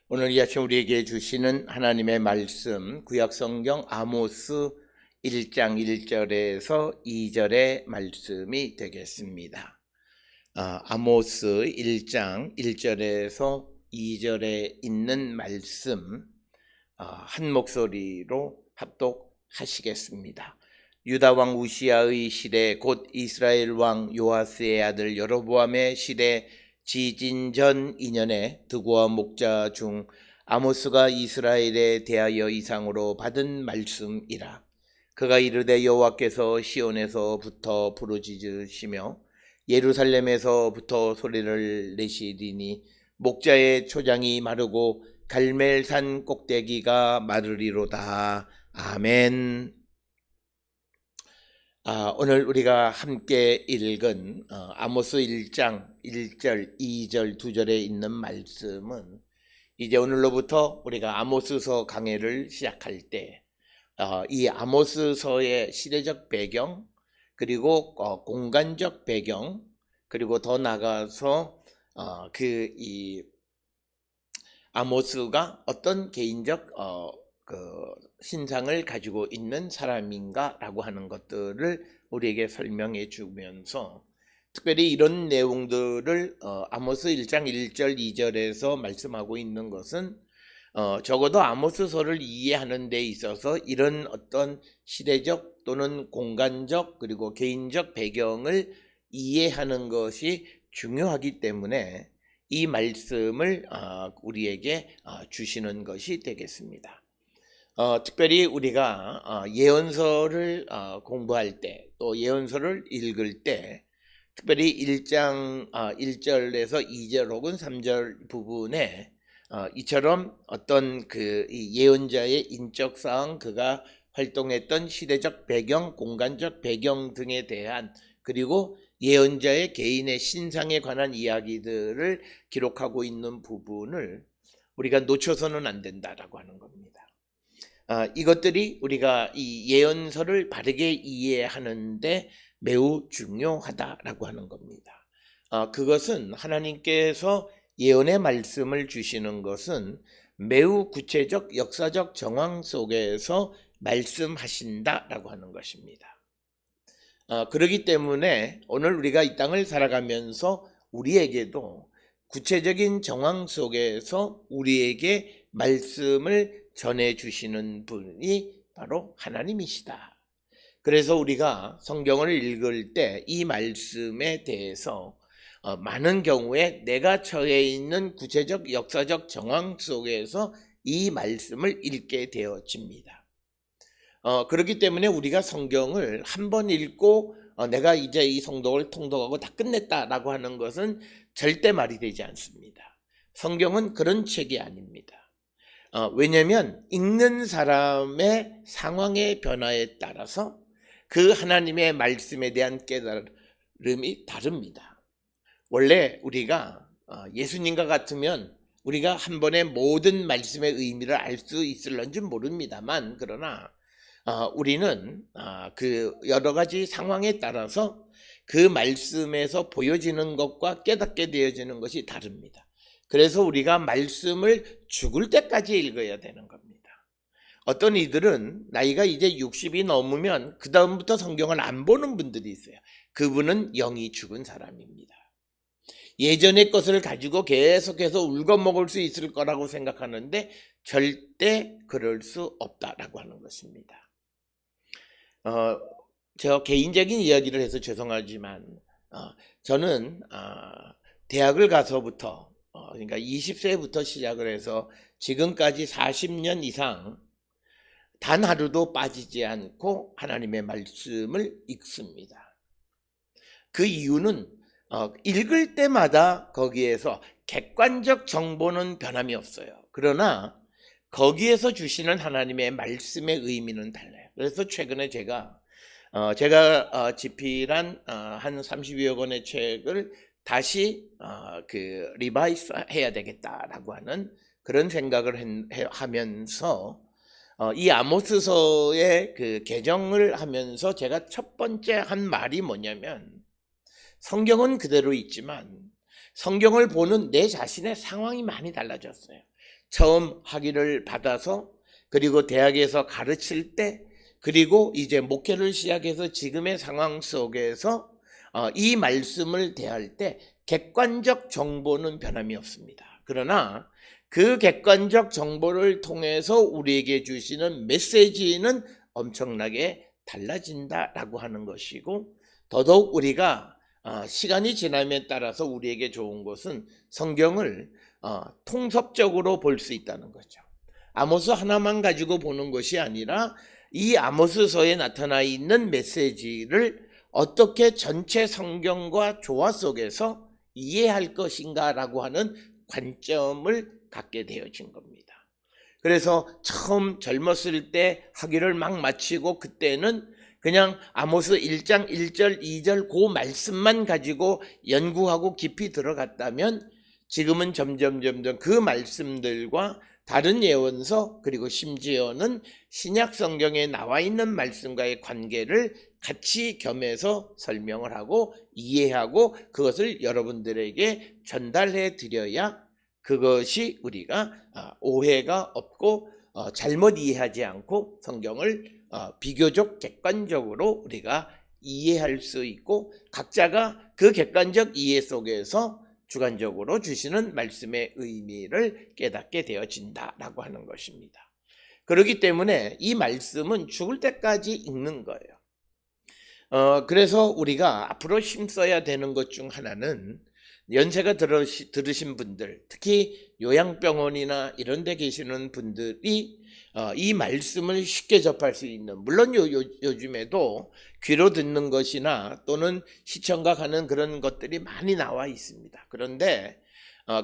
오늘 이 아침 우리에게 주시는 하나님의 말씀, 구약성경 아모스 1장 1절에서 2절의 말씀이 되겠습니다. 아모스 1장 1절에서 2절에 있는 말씀 한 목소리로 합독하시겠습니다. 유다 왕 우시아의 시대, 곧 이스라엘 왕 요아스의 아들 여로보암의 시대 지진 전 2년에 드고와 목자 중 아모스가 이스라엘에 대하여 이상으로 받은 말씀이라. 그가 이르되 여호와께서 시온에서부터 부르짖으시며 예루살렘에서부터 소리를 내시리니 목자의 초장이 마르고 갈멜산 꼭대기가 마르리로다. 아멘. 오늘 우리가 함께 읽은 아모스 1장 1절, 2절, 2절에 있는 말씀은 이제 오늘로부터 우리가 아모스서 강해를 시작할 때 이 아모스서의 시대적 배경, 그리고 공간적 배경, 그리고 더 나아가서 이 아모스가 어떤 개인적 신상을 가지고 있는 사람인가라고 하는 것들을 우리에게 설명해 주면서, 특별히 이런 내용들을 아모스 1장 1절 2절에서 말씀하고 있는 것은 적어도 아모스서를 이해하는 데 있어서 이런 어떤 시대적 또는 공간적 그리고 개인적 배경을 이해하는 것이 중요하기 때문에 이 말씀을 우리에게 주시는 것이 되겠습니다. 특별히 우리가 예언서를 공부할 때, 또 예언서를 읽을 때, 특별히 1장 1절에서 2절 혹은 3절 부분에 이처럼 어떤 이 예언자의 인적 사항, 그가 활동했던 시대적 배경, 공간적 배경 등에 대한, 그리고 예언자의 개인의 신상에 관한 이야기들을 기록하고 있는 부분을 우리가 놓쳐서는 안 된다라고 하는 겁니다. 이것들이 우리가 이 예언서를 바르게 이해하는데 매우 중요하다라고 하는 겁니다. 그것은 하나님께서 예언의 말씀을 주시는 것은 매우 구체적 역사적 정황 속에서 말씀하신다라고 하는 것입니다. 그렇기 때문에 오늘 우리가 이 땅을 살아가면서 우리에게도 구체적인 정황 속에서 우리에게 말씀을 전해주시는 분이 바로 하나님이시다. 그래서 우리가 성경을 읽을 때 이 말씀에 대해서 많은 경우에 내가 처해 있는 구체적 역사적 정황 속에서 이 말씀을 읽게 되어집니다. 그렇기 때문에 우리가 성경을 한 번 읽고 내가 이제 이 성경을 통독하고 다 끝냈다라고 하는 것은 절대 말이 되지 않습니다. 성경은 그런 책이 아닙니다. 왜냐하면 읽는 사람의 상황의 변화에 따라서 그 하나님의 말씀에 대한 깨달음이 다릅니다. 원래 우리가 예수님과 같으면 우리가 한 번에 모든 말씀의 의미를 알 수 있을런지 모릅니다만, 그러나 우리는 그 여러 가지 상황에 따라서 그 말씀에서 보여지는 것과 깨닫게 되어지는 것이 다릅니다. 그래서 우리가 말씀을 죽을 때까지 읽어야 되는 겁니다. 어떤 이들은 나이가 이제 60이 넘으면 그 다음부터 성경을 안 보는 분들이 있어요. 그분은 영이 죽은 사람입니다. 예전의 것을 가지고 계속해서 울거먹을 수 있을 거라고 생각하는데 절대 그럴 수 없다라고 하는 것입니다. 저 개인적인 이야기를 해서 죄송하지만 저는 대학을 가서부터 그러니까 20세부터 시작을 해서 지금까지 40년 이상 단 하루도 빠지지 않고 하나님의 말씀을 읽습니다. 그 이유는 읽을 때마다 거기에서 객관적 정보는 변함이 없어요. 그러나 거기에서 주시는 하나님의 말씀의 의미는 달라요. 그래서 최근에 제가 집필한 한 30여 권의 책을 다시 리바이스 해야 되겠다라고 하는 그런 생각을 하면서 이 아모스서의 그 개정을 하면서 제가 첫 번째 한 말이 뭐냐면, 성경은 그대로 있지만 성경을 보는 내 자신의 상황이 많이 달라졌어요. 처음 학위를 받아서 그리고 대학에서 가르칠 때 그리고 이제 목회를 시작해서 지금의 상황 속에서 이 말씀을 대할 때 객관적 정보는 변함이 없습니다. 그러나 그 객관적 정보를 통해서 우리에게 주시는 메시지는 엄청나게 달라진다라고 하는 것이고, 더더욱 우리가 시간이 지남에 따라서 우리에게 좋은 것은 성경을 통섭적으로 볼 수 있다는 거죠. 아모스 하나만 가지고 보는 것이 아니라 이 아모스서에 나타나 있는 메시지를 어떻게 전체 성경과 조화 속에서 이해할 것인가라고 하는 관점을 갖게 되어진 겁니다. 그래서 처음 젊었을 때 학위를 막 마치고 그때는 그냥 아모스 1장 1절 2절 그 말씀만 가지고 연구하고 깊이 들어갔다면 지금은 점점 그 말씀들과 다른 예언서 그리고 심지어는 신약 성경에 나와 있는 말씀과의 관계를 같이 겸해서 설명을 하고 이해하고 그것을 여러분들에게 전달해 드려야 그것이 우리가 오해가 없고 잘못 이해하지 않고 성경을 비교적 객관적으로 우리가 이해할 수 있고 각자가 그 객관적 이해 속에서 주관적으로 주시는 말씀의 의미를 깨닫게 되어진다라고 하는 것입니다. 그렇기 때문에 이 말씀은 죽을 때까지 읽는 거예요. 그래서 우리가 앞으로 힘써야 되는 것 중 하나는 연세가 들으신 분들, 특히 요양병원이나 이런 데 계시는 분들이 이 말씀을 쉽게 접할 수 있는, 물론 요즘에도 귀로 듣는 것이나 또는 시청각 하는 그런 것들이 많이 나와 있습니다. 그런데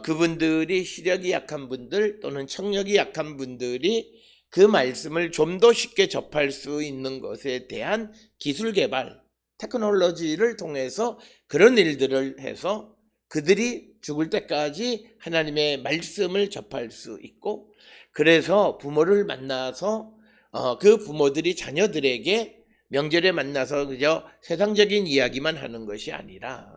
그분들이 시력이 약한 분들 또는 청력이 약한 분들이 그 말씀을 좀 더 쉽게 접할 수 있는 것에 대한 기술 개발, 테크놀로지를 통해서 그런 일들을 해서 그들이 죽을 때까지 하나님의 말씀을 접할 수 있고, 그래서 부모를 만나서 그 부모들이 자녀들에게 명절에 만나서 그저 세상적인 이야기만 하는 것이 아니라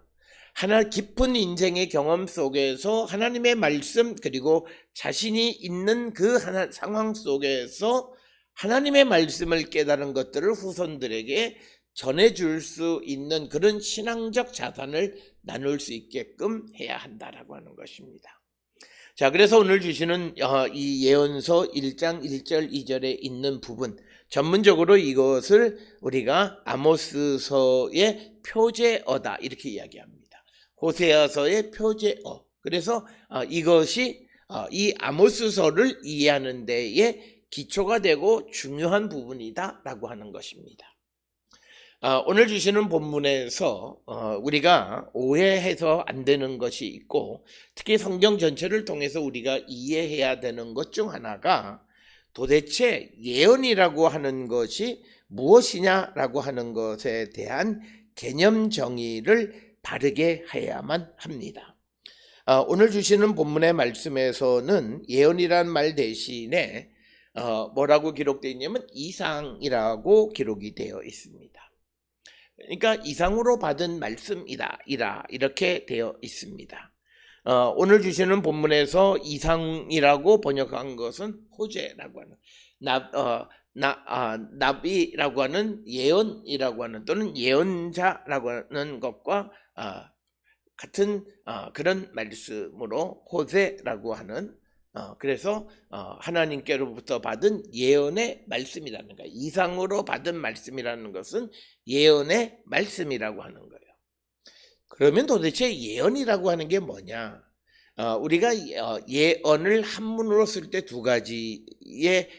하나 깊은 인생의 경험 속에서 하나님의 말씀 그리고 자신이 있는 그 상황 속에서 하나님의 말씀을 깨달은 것들을 후손들에게 전해줄 수 있는 그런 신앙적 자산을 나눌 수 있게끔 해야 한다라고 하는 것입니다. 자, 그래서 오늘 주시는 이 예언서 1장 1절 2절에 있는 부분, 전문적으로 이것을 우리가 아모스서의 표제어다 이렇게 이야기합니다. 호세아서의 표제어. 그래서 이것이 이 아모스서를 이해하는 데에 기초가 되고 중요한 부분이다라고 하는 것입니다. 오늘 주시는 본문에서 우리가 오해해서 안 되는 것이 있고, 특히 성경 전체를 통해서 우리가 이해해야 되는 것 중 하나가 도대체 예언이라고 하는 것이 무엇이냐라고 하는 것에 대한 개념 정의를 바르게 해야만 합니다. 오늘 주시는 본문의 말씀에서는 예언이란 말 대신에 뭐라고 기록되어 있냐면 이상이라고 기록이 되어 있습니다. 그러니까 이상으로 받은 말씀이다 이렇게 되어 있습니다. 오늘 주시는 본문에서 이상이라고 번역한 것은 호재라고 하는 나비라고 하는 예언이라고 하는 또는 예언자라고 하는 것과 같은 그런 말씀으로 호세라고 하는 그래서 하나님께로부터 받은 예언의 말씀이라는 거예요. 이상으로 받은 말씀이라는 것은 예언의 말씀이라고 하는 거예요. 그러면 도대체 예언이라고 하는 게 뭐냐? 우리가 예언을 한문으로 쓸 때 두 가지의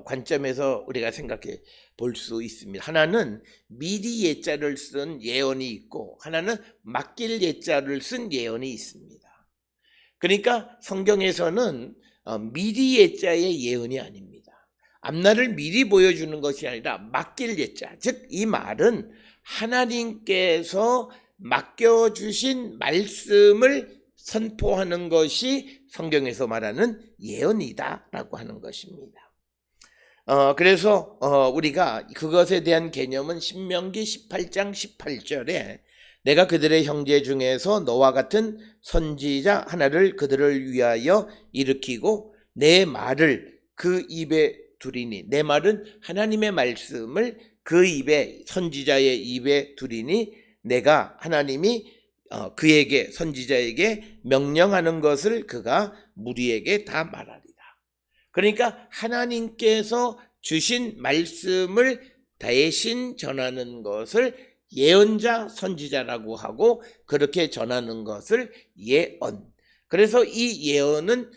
관점에서 우리가 생각해 볼 수 있습니다. 하나는 미리 예자를 쓴 예언이 있고, 하나는 맡길 예자를 쓴 예언이 있습니다. 그러니까 성경에서는 미리 예자의 예언이 아닙니다. 앞날을 미리 보여주는 것이 아니라 맡길 예자, 즉 이 말은 하나님께서 맡겨주신 말씀을 선포하는 것이 성경에서 말하는 예언이다라고 하는 것입니다. 그래서 우리가 그것에 대한 개념은 신명기 18장 18절에 내가 그들의 형제 중에서 너와 같은 선지자 하나를 그들을 위하여 일으키고 내 말을 그 입에 두리니, 내 말은 하나님의 말씀을 그 입에, 선지자의 입에 두리니 내가 하나님이 그에게, 선지자에게 명령하는 것을 그가 무리에게 다 말하리라. 그러니까 하나님께서 주신 말씀을 대신 전하는 것을 예언자, 선지자라고 하고, 그렇게 전하는 것을 예언. 그래서 이 예언은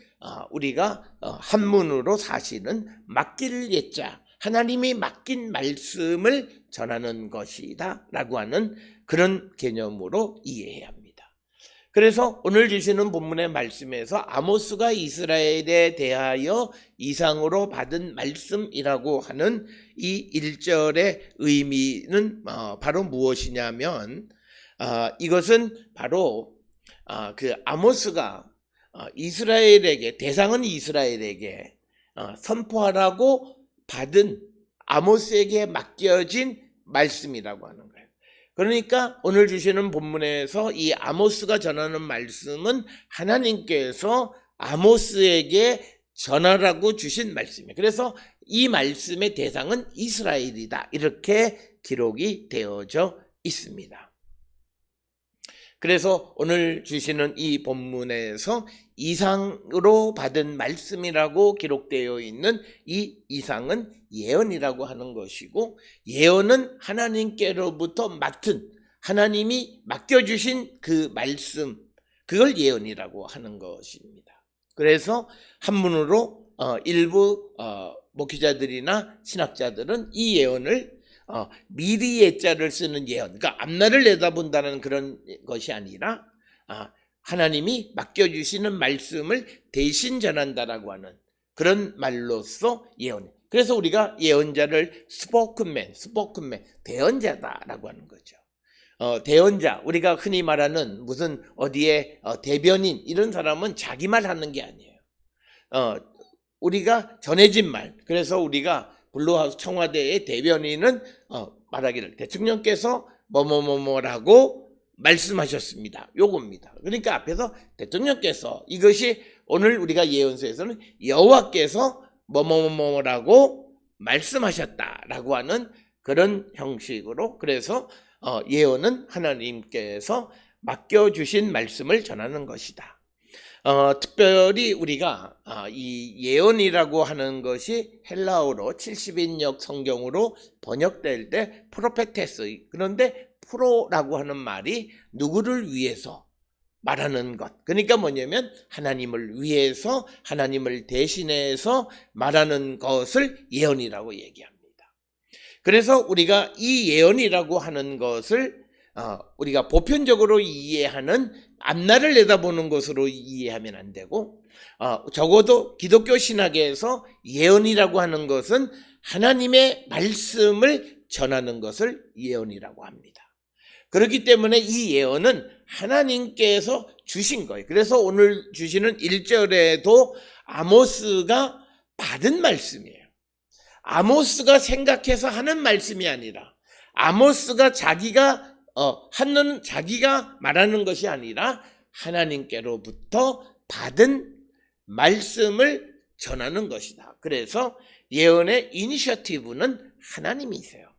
우리가 한문으로 사실은 맡길 예자, 하나님이 맡긴 말씀을 전하는 것이다 라고 하는 그런 개념으로 이해해야 합니다. 그래서 오늘 주시는 본문의 말씀에서 아모스가 이스라엘에 대하여 이상으로 받은 말씀이라고 하는 이 1절의 의미는 바로 무엇이냐면, 이것은 바로 그 아모스가 이스라엘에게, 대상은 이스라엘에게 선포하라고 받은, 아모스에게 맡겨진 말씀이라고 하는 거예요. 그러니까 오늘 주시는 본문에서 이 아모스가 전하는 말씀은 하나님께서 아모스에게 전하라고 주신 말씀이에요. 그래서 이 말씀의 대상은 이스라엘이다, 이렇게 기록이 되어져 있습니다. 그래서 오늘 주시는 이 본문에서 이상으로 받은 말씀이라고 기록되어 있는 이 이상은 예언이라고 하는 것이고, 예언은 하나님께로부터 맡은, 하나님이 맡겨주신 그 말씀, 그걸 예언이라고 하는 것입니다. 그래서 한문으로 일부 목회자들이나 신학자들은 이 예언을 미리 예자를 쓰는 예언, 그러니까 앞날을 내다본다는 그런 것이 아니라 하나님이 맡겨주시는 말씀을 대신 전한다라고 하는 그런 말로서 예언. 그래서 우리가 예언자를 스포크맨, 대언자다라고 하는 거죠. 대언자, 우리가 흔히 말하는 무슨 어디에 대변인, 이런 사람은 자기 말 하는 게 아니에요. 우리가 전해진 말, 그래서 우리가 블루하우스 청와대의 대변인은 말하기를 대통령께서 뭐뭐뭐뭐라고 말씀하셨습니다, 요겁니다. 그러니까 앞에서 대통령께서, 이것이 오늘 우리가 예언서에서는 여호와께서 뭐뭐뭐라고 말씀하셨다라고 하는 그런 형식으로, 그래서 예언은 하나님께서 맡겨주신 말씀을 전하는 것이다. 특별히 우리가 이 예언이라고 하는 것이 헬라어로 70인역 성경으로 번역될 때 프로페테스, 그런데 프로라고 하는 말이 누구를 위해서 말하는 것, 그러니까 뭐냐면 하나님을 위해서, 하나님을 대신해서 말하는 것을 예언이라고 얘기합니다. 그래서 우리가 이 예언이라고 하는 것을 우리가 보편적으로 이해하는 앞날을 내다보는 것으로 이해하면 안 되고, 적어도 기독교 신학에서 예언이라고 하는 것은 하나님의 말씀을 전하는 것을 예언이라고 합니다. 그렇기 때문에 이 예언은 하나님께서 주신 거예요. 그래서 오늘 주시는 1절에도 아모스가 받은 말씀이에요. 아모스가 생각해서 하는 말씀이 아니라, 아모스가 자기가 말하는 것이 아니라 하나님께로부터 받은 말씀을 전하는 것이다. 그래서 예언의 이니셔티브는 하나님이세요.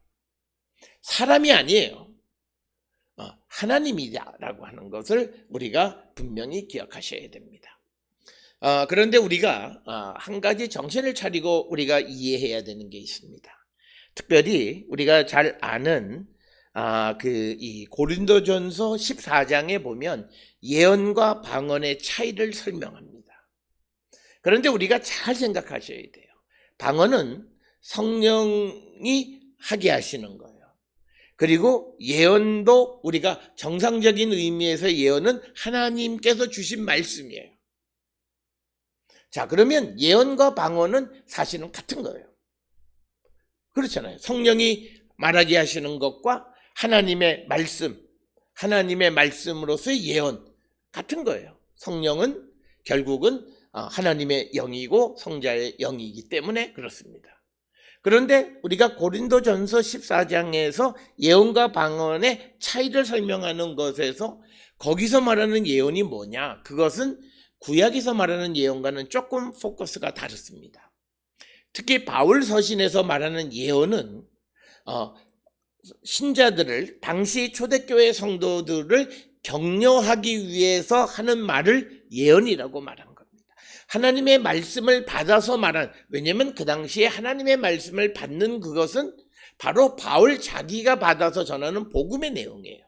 사람이 아니에요. 하나님이다라고 하는 것을 우리가 분명히 기억하셔야 됩니다. 그런데 우리가 한 가지 정신을 차리고 우리가 이해해야 되는 게 있습니다. 특별히 우리가 잘 아는 이 고린도전서 14장에 보면 예언과 방언의 차이를 설명합니다. 그런데 우리가 잘 생각하셔야 돼요. 방언은 성령이 하게 하시는 거예요. 그리고 예언도 우리가 정상적인 의미에서 예언은 하나님께서 주신 말씀이에요. 자, 그러면 예언과 방언은 사실은 같은 거예요. 그렇잖아요. 성령이 말하게 하시는 것과 하나님의 말씀, 하나님의 말씀으로서의 예언 같은 거예요. 성령은 결국은 하나님의 영이고 성자의 영이기 때문에 그렇습니다. 그런데 우리가 고린도전서 14장에서 예언과 방언의 차이를 설명하는 것에서 거기서 말하는 예언이 뭐냐? 그것은 구약에서 말하는 예언과는 조금 포커스가 다릅니다. 특히 바울 서신에서 말하는 예언은 신자들을, 당시 초대교회 성도들을 격려하기 위해서 하는 말을 예언이라고 말한 겁니다. 하나님의 말씀을 받아서 말한, 왜냐하면 그 당시에 하나님의 말씀을 받는 그것은 바로 바울 자기가 받아서 전하는 복음의 내용이에요.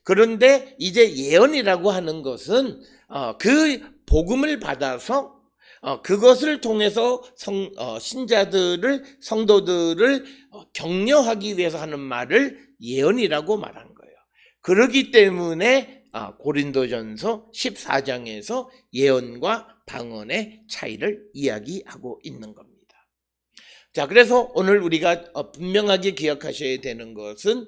그런데 이제 예언이라고 하는 것은 그 복음을 받아서 그것을 통해서 신자들을, 성도들을 격려하기 위해서 하는 말을 예언이라고 말한 거예요. 그렇기 때문에 고린도전서 14장에서 예언과 방언의 차이를 이야기하고 있는 겁니다. 자, 그래서 오늘 우리가 분명하게 기억하셔야 되는 것은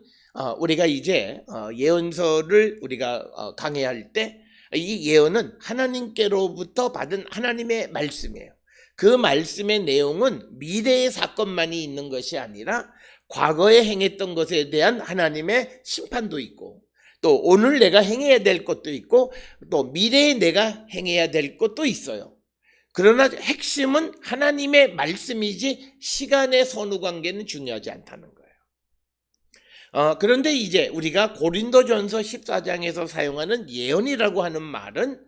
우리가 이제 예언서를 우리가 강해할 때 이 예언은 하나님께로부터 받은 하나님의 말씀이에요. 그 말씀의 내용은 미래의 사건만이 있는 것이 아니라 과거에 행했던 것에 대한 하나님의 심판도 있고, 또 오늘 내가 행해야 될 것도 있고, 또 미래에 내가 행해야 될 것도 있어요. 그러나 핵심은 하나님의 말씀이지 시간의 선후관계는 중요하지 않다는 거예요. 그런데 이제 우리가 고린도전서 14장에서 사용하는 예언이라고 하는 말은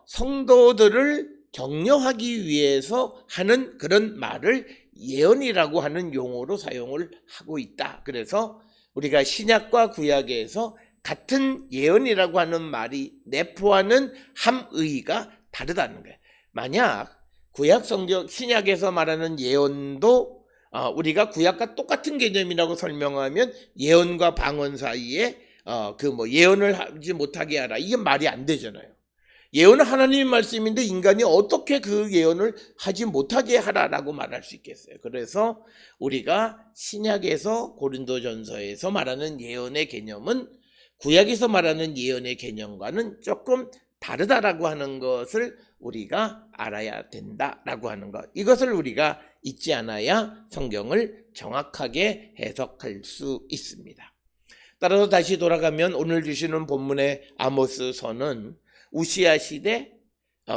성도들을 격려하기 위해서 하는 그런 말을 예언이라고 하는 용어로 사용을 하고 있다. 그래서 우리가 신약과 구약에서 같은 예언이라고 하는 말이 내포하는 함의가 다르다는 거예요. 만약 구약 성경, 신약에서 말하는 예언도 우리가 구약과 똑같은 개념이라고 설명하면 예언과 방언 사이에 예언을 하지 못하게 하라, 이게 말이 안 되잖아요. 예언은 하나님의 말씀인데 인간이 어떻게 그 예언을 하지 못하게 하라라고 말할 수 있겠어요. 그래서 우리가 신약에서 고린도전서에서 말하는 예언의 개념은 구약에서 말하는 예언의 개념과는 조금 다르다라고 하는 것을 우리가 알아야 된다라고 하는 것, 이것을 우리가 잊지 않아야 성경을 정확하게 해석할 수 있습니다. 따라서 다시 돌아가면 오늘 주시는 본문의 아모스서는 우시야 시대,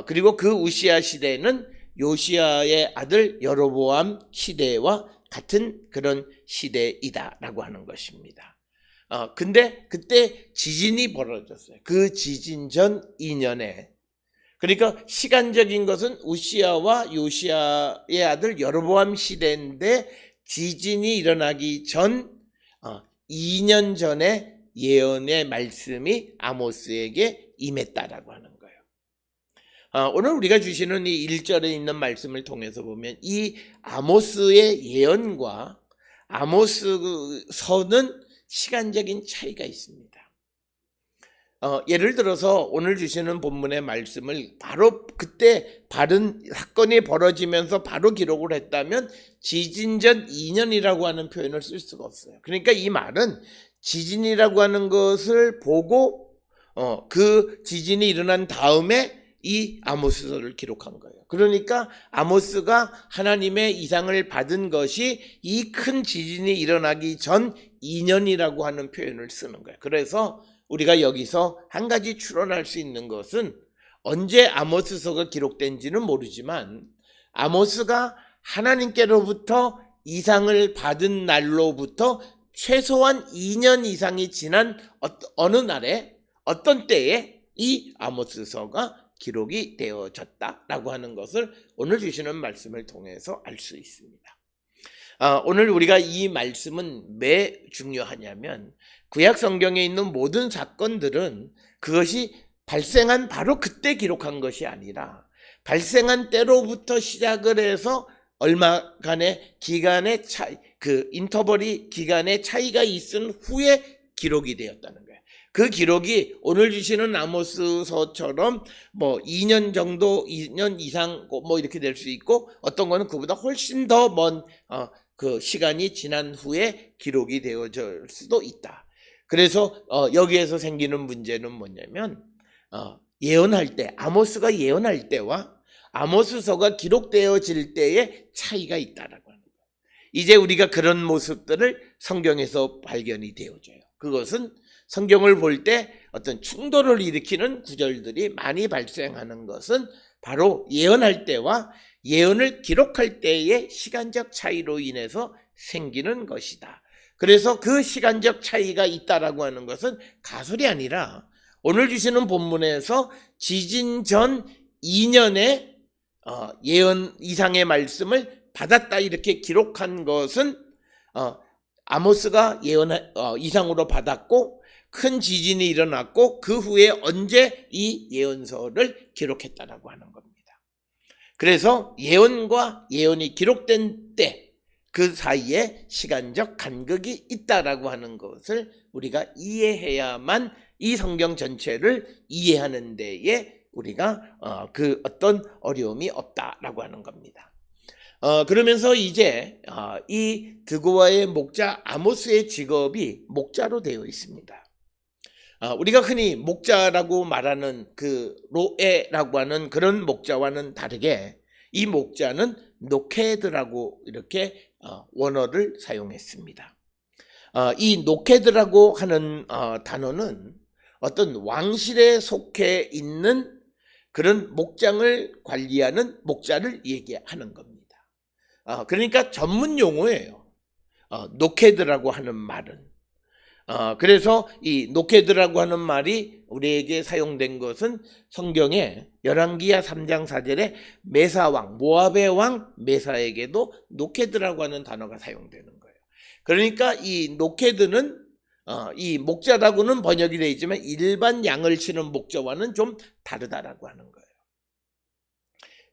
그리고 그 우시야 시대는 요시야의 아들 여로보암 시대와 같은 그런 시대이다라고 하는 것입니다. 근데 그때 지진이 벌어졌어요. 그 지진 전 2년에. 그러니까 시간적인 것은 우시야와 요시야의 아들 여로보암 시대인데 지진이 일어나기 전 2년 전에 예언의 말씀이 아모스에게 임했다라고 하는 거예요. 오늘 우리가 주시는 이 1절에 있는 말씀을 통해서 보면 이 아모스의 예언과 아모스서는 시간적인 차이가 있습니다. 예를 들어서 오늘 주시는 본문의 말씀을 바로 그때 다른 사건이 벌어지면서 바로 기록을 했다면 지진 전 2년이라고 하는 표현을 쓸 수가 없어요. 그러니까 이 말은 지진이라고 하는 것을 보고 그 지진이 일어난 다음에 이 아모스서를 기록한 거예요. 그러니까 아모스가 하나님의 이상을 받은 것이 이 큰 지진이 일어나기 전 2년이라고 하는 표현을 쓰는 거예요. 그래서 우리가 여기서 한 가지 추론할 수 있는 것은 언제 아모스서가 기록된지는 모르지만 아모스가 하나님께로부터 이상을 받은 날로부터 최소한 2년 이상이 지난 어느 날에, 어떤 때에 이 아모스서가 기록이 되어졌다라고 하는 것을 오늘 주시는 말씀을 통해서 알 수 있습니다. 오늘 우리가 이 말씀은 왜 중요하냐면 구약 성경에 있는 모든 사건들은 그것이 발생한 바로 그때 기록한 것이 아니라 발생한 때로부터 시작을 해서 얼마간의 기간의 차이, 그 인터벌이 기간의 차이가 있은 후에 기록이 되었다는 거예요. 그 기록이 오늘 주시는 아모스서처럼 2년 정도, 2년 이상 이렇게 될 수 있고, 어떤 거는 그보다 훨씬 더 먼 그 시간이 지난 후에 기록이 되어질 수도 있다. 그래서 여기에서 생기는 문제는 뭐냐면 예언할 때, 아모스가 예언할 때와 아모스서가 기록되어질 때의 차이가 있다라고 하는 거예요. 이제 우리가 그런 모습들을 성경에서 발견이 되어져요. 그것은 성경을 볼 때 어떤 충돌을 일으키는 구절들이 많이 발생하는 것은 바로 예언할 때와 예언을 기록할 때의 시간적 차이로 인해서 생기는 것이다. 그래서 그 시간적 차이가 있다라고 하는 것은 가설이 아니라 오늘 주시는 본문에서 지진 전 2년의 예언 이상의 말씀을 받았다 이렇게 기록한 것은 아모스가 예언 이상으로 받았고 큰 지진이 일어났고 그 후에 언제 이 예언서를 기록했다라고 하는 겁니다. 그래서 예언과 예언이 기록된 때 그 사이에 시간적 간극이 있다라고 하는 것을 우리가 이해해야만 이 성경 전체를 이해하는 데에 우리가 그 어떤 어려움이 없다라고 하는 겁니다. 그러면서 이제 이 드고아의 목자 아모스의 직업이 목자로 되어 있습니다. 우리가 흔히 목자라고 말하는 그 로에라고 하는 그런 목자와는 다르게 이 목자는 노케드라고 이렇게 원어를 사용했습니다. 이 노케드라고 하는 단어는 어떤 왕실에 속해 있는 그런 목장을 관리하는 목자를 얘기하는 겁니다. 그러니까 전문 용어예요. 노케드라고 하는 말은. 그래서 이 노케드라고 하는 말이 우리에게 사용된 것은 성경에 열왕기하 3장 4절에 메사왕 모압의 왕 메사에게도 노케드라고 하는 단어가 사용되는 거예요. 그러니까 이 노케드는 이 목자라고는 번역이 되어 있지만 일반 양을 치는 목자와는 좀 다르다라고 하는 거예요.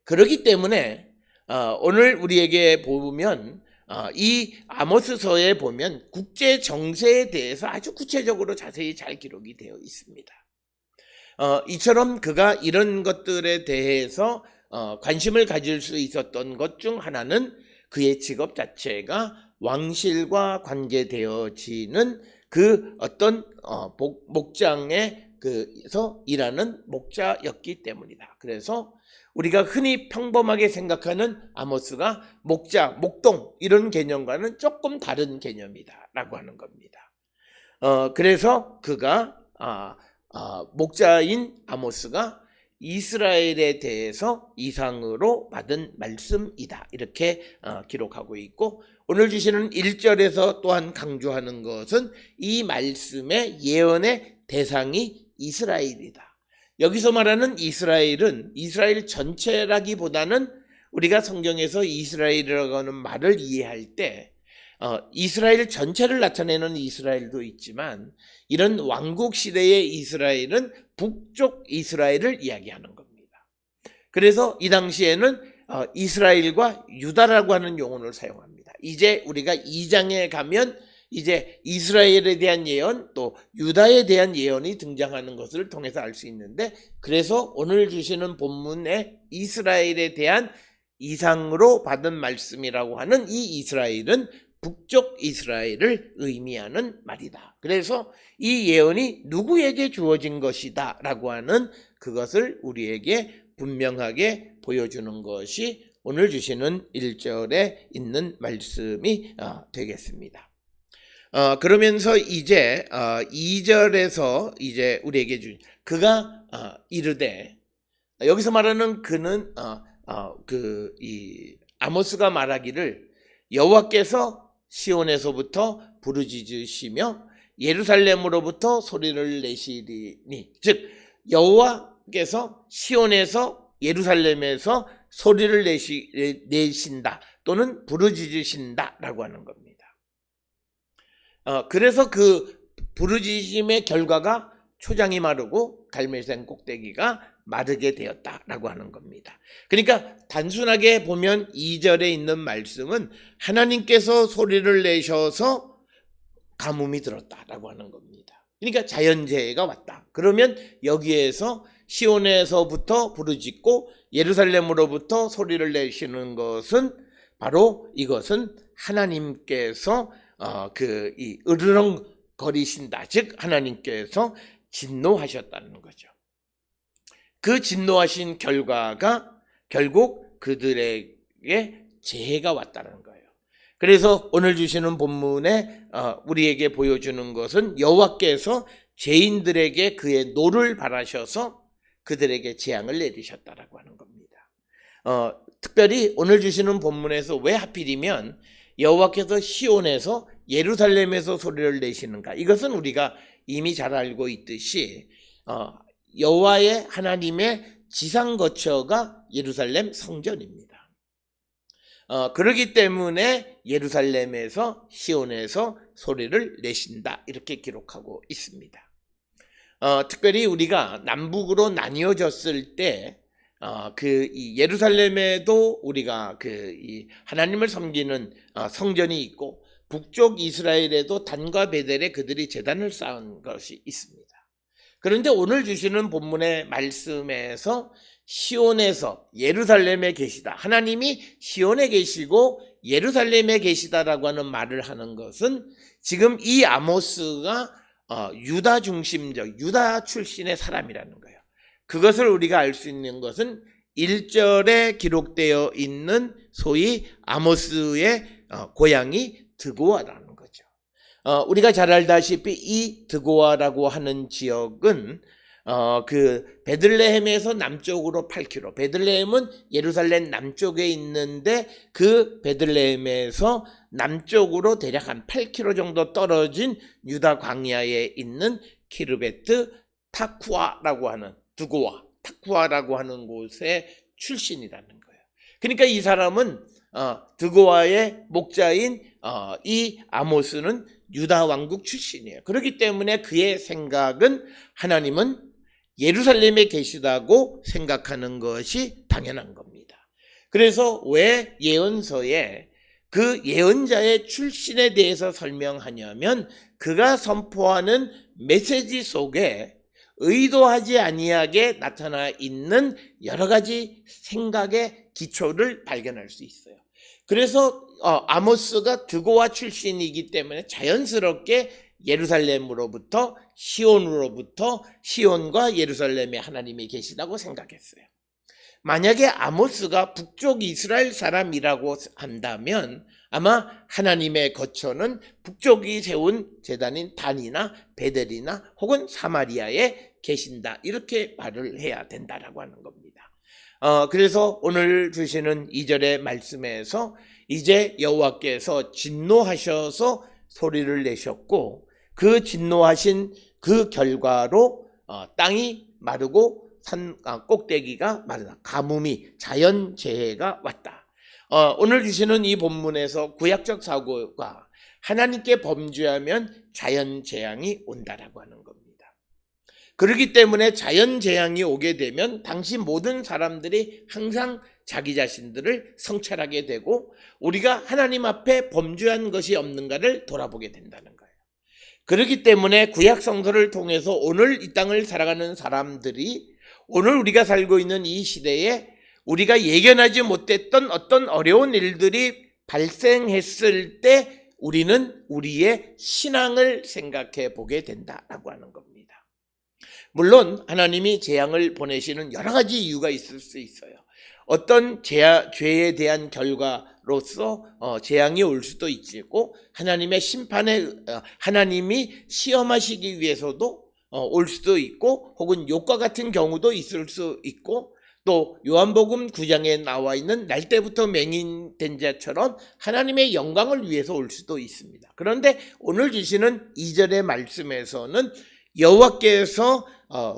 그렇기 때문에 오늘 우리에게 보면 이 아모스서에 보면 국제 정세에 대해서 아주 구체적으로 자세히 잘 기록이 되어 있습니다. 이처럼 그가 이런 것들에 대해서 관심을 가질 수 있었던 것 중 하나는 그의 직업 자체가 왕실과 관계되어지는 그 어떤 목장에 그래서 일하는 목자였기 때문이다. 그래서 우리가 흔히 평범하게 생각하는 아모스가 목자, 목동 이런 개념과는 조금 다른 개념이다 라고 하는 겁니다. 그래서 그가 목자인 아모스가 이스라엘에 대해서 이상으로 받은 말씀이다 이렇게 기록하고 있고 오늘 주시는 1절에서 또한 강조하는 것은 이 말씀의 예언의 대상이 이스라엘이다. 여기서 말하는 이스라엘은 이스라엘 전체라기보다는 우리가 성경에서 이스라엘이라고 하는 말을 이해할 때 이스라엘 전체를 나타내는 이스라엘도 있지만 이런 왕국 시대의 이스라엘은 북쪽 이스라엘을 이야기하는 겁니다. 그래서 이 당시에는 이스라엘과 유다라고 하는 용어를 사용합니다. 이제 우리가 2장에 가면 이제 이스라엘에 대한 예언 또 유다에 대한 예언이 등장하는 것을 통해서 알 수 있는데 그래서 오늘 주시는 본문에 이스라엘에 대한 이상으로 받은 말씀이라고 하는 이 이스라엘은 북쪽 이스라엘을 의미하는 말이다. 그래서 이 예언이 누구에게 주어진 것이다 라고 하는 그것을 우리에게 분명하게 보여주는 것이 오늘 주시는 1절에 있는 말씀이 되겠습니다. 그러면서 이제 2절에서 이제 우리에게 그가 이르되 여기서 말하는 그는 이 아모스가 말하기를 여호와께서 시온에서부터 부르짖으시며 예루살렘으로부터 소리를 내시리니 즉 여호와께서 시온에서 예루살렘에서 소리를 내신다 또는 부르짖으신다 라고 하는 겁니다. 그래서 그 부르짖음의 결과가 초장이 마르고 갈멜산 꼭대기가 마르게 되었다라고 하는 겁니다. 그러니까 단순하게 보면 2절에 있는 말씀은 하나님께서 소리를 내셔서 가뭄이 들었다라고 하는 겁니다. 그러니까 자연재해가 왔다. 그러면 여기에서 시온에서부터 부르짖고 예루살렘으로부터 소리를 내시는 것은 바로 이것은 하나님께서 이 으르렁거리신다. 즉 하나님께서 진노하셨다는 거죠. 그 진노하신 결과가 결국 그들에게 재해가 왔다는 거예요. 그래서 오늘 주시는 본문에 우리에게 보여주는 것은 여호와께서 죄인들에게 그의 노를 바라셔서 그들에게 재앙을 내리셨다라고 하는 겁니다. 특별히 오늘 주시는 본문에서 왜 하필이면 여호와께서 시온에서 예루살렘에서 소리를 내시는가? 이것은 우리가 이미 잘 알고 있듯이 여호와의 하나님의 지상 거처가 예루살렘 성전입니다. 그렇기 때문에 예루살렘에서 시온에서 소리를 내신다 이렇게 기록하고 있습니다. 특별히 우리가 남북으로 나뉘어졌을 때 이 예루살렘에도 우리가 이 하나님을 섬기는 성전이 있고 북쪽 이스라엘에도 단과 베델에 그들이 제단을 쌓은 것이 있습니다. 그런데 오늘 주시는 본문의 말씀에서 시온에서 예루살렘에 계시다. 하나님이 시온에 계시고 예루살렘에 계시다라고 하는 말을 하는 것은 지금 이 아모스가 유다 중심적, 유다 출신의 사람이라는 거예요. 그것을 우리가 알 수 있는 것은 1절에 기록되어 있는 소위 아모스의 고향이 드고아라는 거죠. 우리가 잘 알다시피 이 드고아라고 하는 지역은 베들레헴에서 남쪽으로 8km, 베들레헴은 예루살렘 남쪽에 있는데 그 베들레헴에서 남쪽으로 대략 한 8km 정도 떨어진 유다 광야에 있는 키르베트 타쿠아라고 하는 드고아, 타쿠아라고 하는 곳의 출신이라는 거예요. 그러니까 이 사람은 드고아의 목자인 이 아모스는 유다 왕국 출신이에요. 그렇기 때문에 그의 생각은 하나님은 예루살렘에 계시다고 생각하는 것이 당연한 겁니다. 그래서 왜 예언서에 그 예언자의 출신에 대해서 설명하냐면 그가 선포하는 메시지 속에 의도하지 아니하게 나타나 있는 여러 가지 생각의 기초를 발견할 수 있어요. 그래서 아모스가 드고아 출신이기 때문에 자연스럽게 예루살렘으로부터 시온과 예루살렘에 하나님이 계시다고 생각했어요. 만약에 아모스가 북쪽 이스라엘 사람이라고 한다면 아마 하나님의 거처는 북쪽이 세운 제단인 단이나 베델이나 혹은 사마리아에 계신다 이렇게 말을 해야 된다라고 하는 겁니다. 그래서 오늘 주시는 2절의 말씀에서 이제 여호와께서 진노하셔서 소리를 내셨고 그 진노하신 그 결과로 땅이 마르고 산 꼭대기가 마르다. 가뭄이 자연재해가 왔다. 오늘 주시는 이 본문에서 구약적 사고가 하나님께 범죄하면 자연재앙이 온다라고 하는 겁니다. 그렇기 때문에 자연재앙이 오게 되면 당시 모든 사람들이 항상 자기 자신들을 성찰하게 되고 우리가 하나님 앞에 범죄한 것이 없는가를 돌아보게 된다는 거예요. 그렇기 때문에 구약 성서를 통해서 오늘 이 땅을 살아가는 사람들이 오늘 우리가 살고 있는 이 시대에 우리가 예견하지 못했던 어떤 어려운 일들이 발생했을 때 우리는 우리의 신앙을 생각해 보게 된다라고 하는 겁니다. 물론 하나님이 재앙을 보내시는 여러 가지 이유가 있을 수 있어요. 어떤 죄에 대한 결과로서 재앙이 올 수도 있고 하나님의 심판에 하나님이 시험하시기 위해서도 올 수도 있고 혹은 욕과 같은 경우도 있을 수 있고 또 요한복음 9장에 나와 있는 날 때부터 맹인된 자처럼 하나님의 영광을 위해서 올 수도 있습니다. 그런데 오늘 주시는 2절의 말씀에서는 여호와께서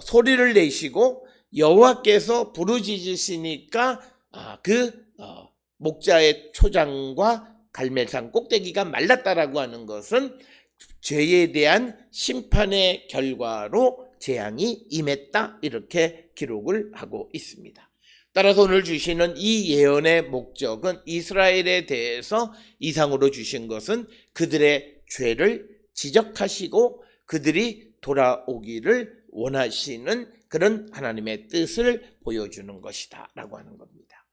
소리를 내시고 여호와께서 부르짖으시니까 목자의 초장과 갈멜산 꼭대기가 말랐다라고 하는 것은 죄에 대한 심판의 결과로 재앙이 임했다 이렇게 기록을 하고 있습니다. 따라서 오늘 주시는 이 예언의 목적은 이스라엘에 대해서 이상으로 주신 것은 그들의 죄를 지적하시고 그들이 돌아오기를 원하시는 그런 하나님의 뜻을 보여주는 것이다 라고 하는 겁니다.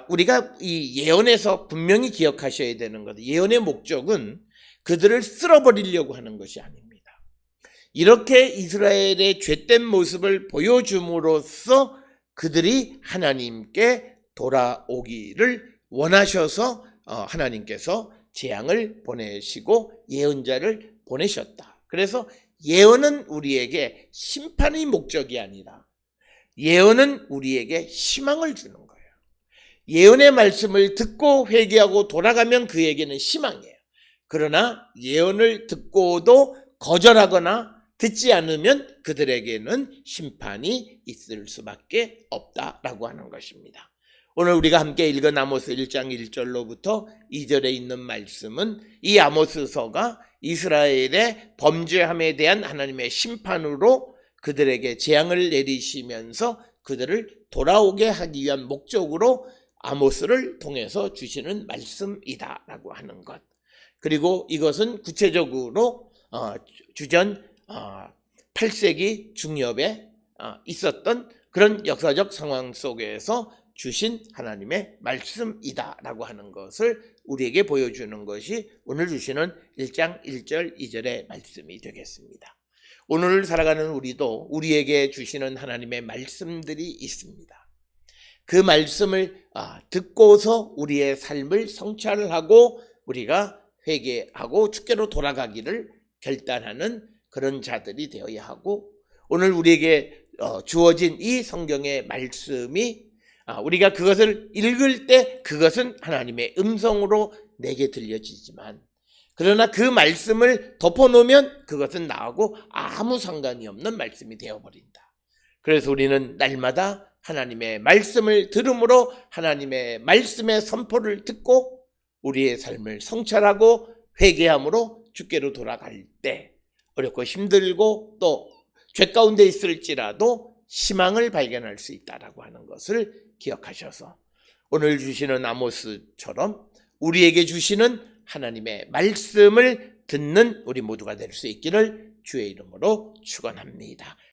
우리가 이 예언에서 분명히 기억하셔야 되는 것, 예언의 목적은 그들을 쓸어버리려고 하는 것이 아닙니다. 이렇게 이스라엘의 죄된 모습을 보여줌으로써 그들이 하나님께 돌아오기를 원하셔서 하나님께서 재앙을 보내시고 예언자를 보내셨다. 그래서 예언은 우리에게 심판의 목적이 아니라 예언은 우리에게 희망을 주는 거예요. 예언의 말씀을 듣고 회개하고 돌아가면 그에게는 희망이에요. 그러나 예언을 듣고도 거절하거나 듣지 않으면 그들에게는 심판이 있을 수밖에 없다라고 하는 것입니다. 오늘 우리가 함께 읽은 아모스 1장 1절로부터 2절에 있는 말씀은 이 아모스서가 이스라엘의 범죄함에 대한 하나님의 심판으로 그들에게 재앙을 내리시면서 그들을 돌아오게 하기 위한 목적으로 아모스를 통해서 주시는 말씀이다라고 하는 것. 그리고 이것은 구체적으로 주전 8세기 중엽에 있었던 그런 역사적 상황 속에서 주신 하나님의 말씀이다라고 하는 것을 우리에게 보여주는 것이 오늘 주시는 1장 1절 2절의 말씀이 되겠습니다. 오늘 살아가는 우리도 우리에게 주시는 하나님의 말씀들이 있습니다. 그 말씀을 듣고서 우리의 삶을 성찰을 하고 우리가 회개하고 주께로 돌아가기를 결단하는 그런 자들이 되어야 하고, 오늘 우리에게 주어진 이 성경의 말씀이 우리가 그것을 읽을 때 그것은 하나님의 음성으로 내게 들려지지만, 그러나 그 말씀을 덮어놓으면 그것은 나하고 아무 상관이 없는 말씀이 되어버린다. 그래서 우리는 날마다 하나님의 말씀을 들음으로 하나님의 말씀의 선포를 듣고 우리의 삶을 성찰하고 회개함으로 주께로 돌아갈 때 어렵고 힘들고 또 죄 가운데 있을지라도 희망을 발견할 수 있다라고 하는 것을 기억하셔서 오늘 주시는 아모스처럼 우리에게 주시는 하나님의 말씀을 듣는 우리 모두가 될 수 있기를 주의 이름으로 축원합니다.